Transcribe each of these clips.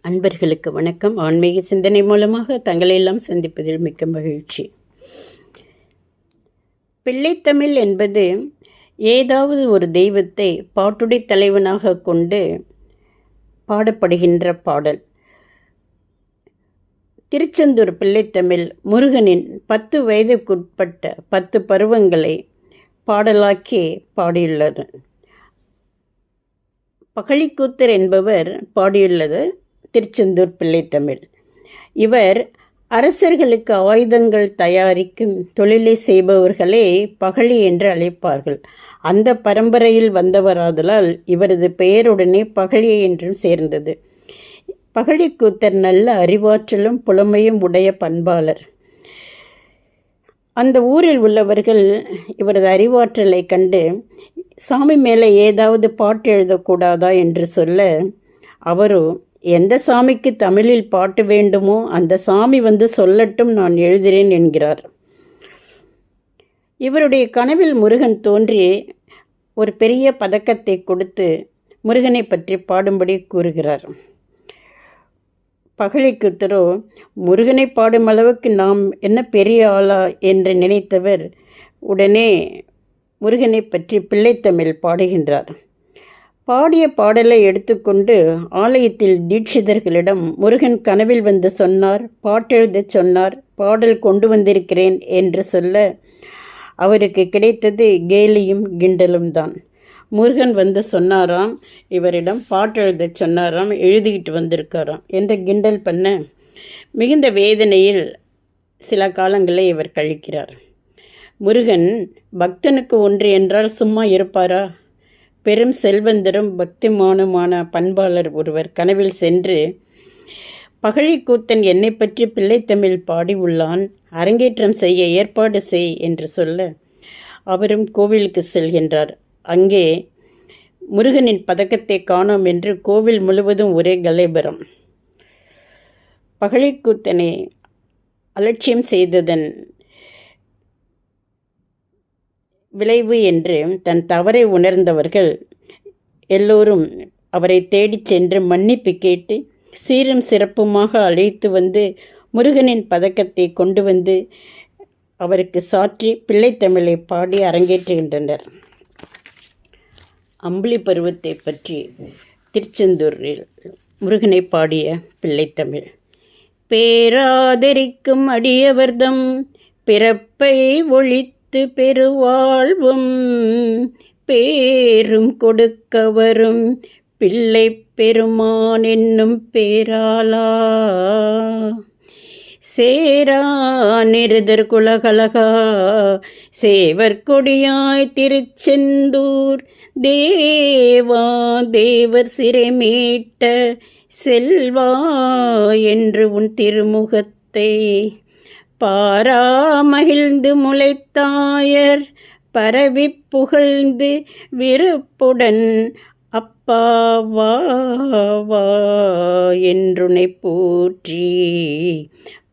அன்பர்களுக்கு வணக்கம். ஆன்மீக சிந்தனை மூலமாக தங்களை எல்லாம் சந்திப்பதில் மிக்க மகிழ்ச்சி. பிள்ளைத்தமிழ் என்பது ஏதாவது ஒரு தெய்வத்தை பாட்டுடை தலைவனாக கொண்டு பாடப்படுகின்ற பாடல். திருச்செந்தூர் பிள்ளைத்தமிழ் முருகனின் 10 வயதுக்குட்பட்ட 10 பருவங்களை பாடலாக்கி பாடியுள்ளது. பகழிக்கூத்தர் என்பவர் பாடியுள்ளது திருச்செந்தூர் பிள்ளைத்தமிழ். இவர் அரசர்களுக்கு ஆயுதங்கள் தயாரிக்கும் தொழிலை செய்பவர்களே பகழி என்று அழைப்பார்கள். அந்த பரம்பரையில் வந்தவராதலால் இவரது பெயருடனே பகழி என்றும் சேர்ந்தது. பகழிக்கூத்தர் நல்ல அறிவாற்றலும் புலமையும் உடைய பண்பாளர். அந்த ஊரில் உள்ளவர்கள் இவரது அறிவாற்றலை கண்டு சாமி மேலே ஏதாவது பாட்டு எழுதக்கூடாதா என்று சொல்ல, அவரோ எந்த சாமிக்கு தமிழில் பாட்டு வேண்டுமோ அந்த சாமி வந்து சொல்லட்டும், நான் எழுதுகிறேன் என்கிறார். இவருடைய கனவில் முருகன் தோன்றி ஒரு பெரிய பதக்கத்தை கொடுத்து முருகனை பற்றி பாடும்படி கூறுகிறார். பகழிக்கூத்தரோ முருகனை பாடும் அளவுக்கு நாம் என்ன பெரிய ஆளா என்று நினைத்தவர் உடனே முருகனை பற்றி பிள்ளைத்தமிழ் பாடுகின்றார். பாடிய பாடலை எடுத்துக்கொண்டு ஆலயத்தில் தீட்சிதர்களிடம் முருகன் கனவில் வந்து சொன்னார், பாட்டெழுதச் சொன்னார், பாடல் கொண்டு வந்திருக்கிறேன் என்று சொல்ல அவருக்கு கிடைத்தது கேலியும் கிண்டலும் தான். முருகன் வந்து சொன்னாராம், இவரிடம் பாட்டெழுதச் சொன்னாராம், எழுதிக்கிட்டு வந்திருக்காராம் என்று கிண்டல் பண்ண மிகுந்த வேதனையில் சில காலங்களை இவர் கழிக்கிறார். முருகன் பக்தனுக்கு ஒன்று என்றால் சும்மா இருப்பாரா? பெரும் செல்வந்தரும் பக்திமானுமான பண்பாளர் ஒருவர் கனவில் சென்று, பகழிக்கூத்தன் என்னை பற்றி பிள்ளைத்தமிழ் பாடி உள்ளான், அரங்கேற்றம் செய்ய ஏற்பாடு செய் என்று சொல்ல அவரும் கோவிலுக்கு செல்கின்றார். அங்கே முருகனின் பதக்கத்தை காணோம் என்று கோவில் முழுவதும் ஒரே கலைபரம். பகழிக்கூத்தனை அலட்சியம் செய்ததன் விளைவு என்று தன் தவறை உணர்ந்தவர்கள் எல்லோரும் அவரை தேடிச் சென்று மன்னிப்பு கேட்டு சீரும் சிறப்புமாக அழைத்து வந்து முருகனின் பதக்கத்தை கொண்டு வந்து அவருக்கு சாற்றி பிள்ளைத்தமிழை பாடி அரங்கேற்றுகின்றனர். அம்புலி பருவத்தை பற்றி திருச்செந்தூரில் முருகனை பாடிய பிள்ளைத்தமிழ். பேராதரிக்கும் அடியவர்தம் பிறப்பை ஒழித்து பெருவாழ்வும் பேரும் கொடுக்க வரும் பிள்ளை பெருமான் என்னும் பேராளா சேரா நிருதர் குலகலகா சேவர் கொடியாய் திருச்செந்தூர் தேவா தேவர் சிறை மீட்ட செல்வா என்று உன் திருமுகத்தை பாரா மகிழ்ந்து முளைத்தாயர் பரவி புகழ்ந்து விருப்புடன் அப்பா வா வா என்றுனை போற்றி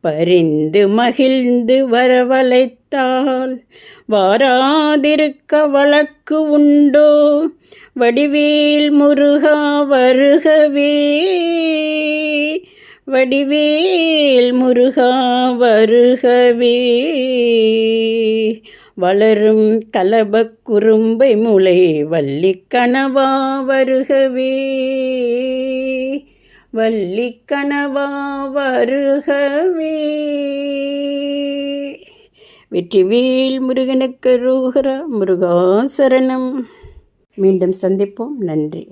பரிந்து மகிழ்ந்து வரவழைத்தால் வாராதிருக்க வழக்கு உண்டோ? வடிவேல் முருகா வருகவே, வடிவேல் முருகா வருகவே. வளரும் கலபக் குறும்பை முளை வள்ளிக்கணவா வருகவே, வள்ளிக்கணவா வருகவே. வெற்றிவேல் முருகனுக்கு ரோகரா, முருகா சரணம். மீண்டும் சந்திப்போம். நன்றி.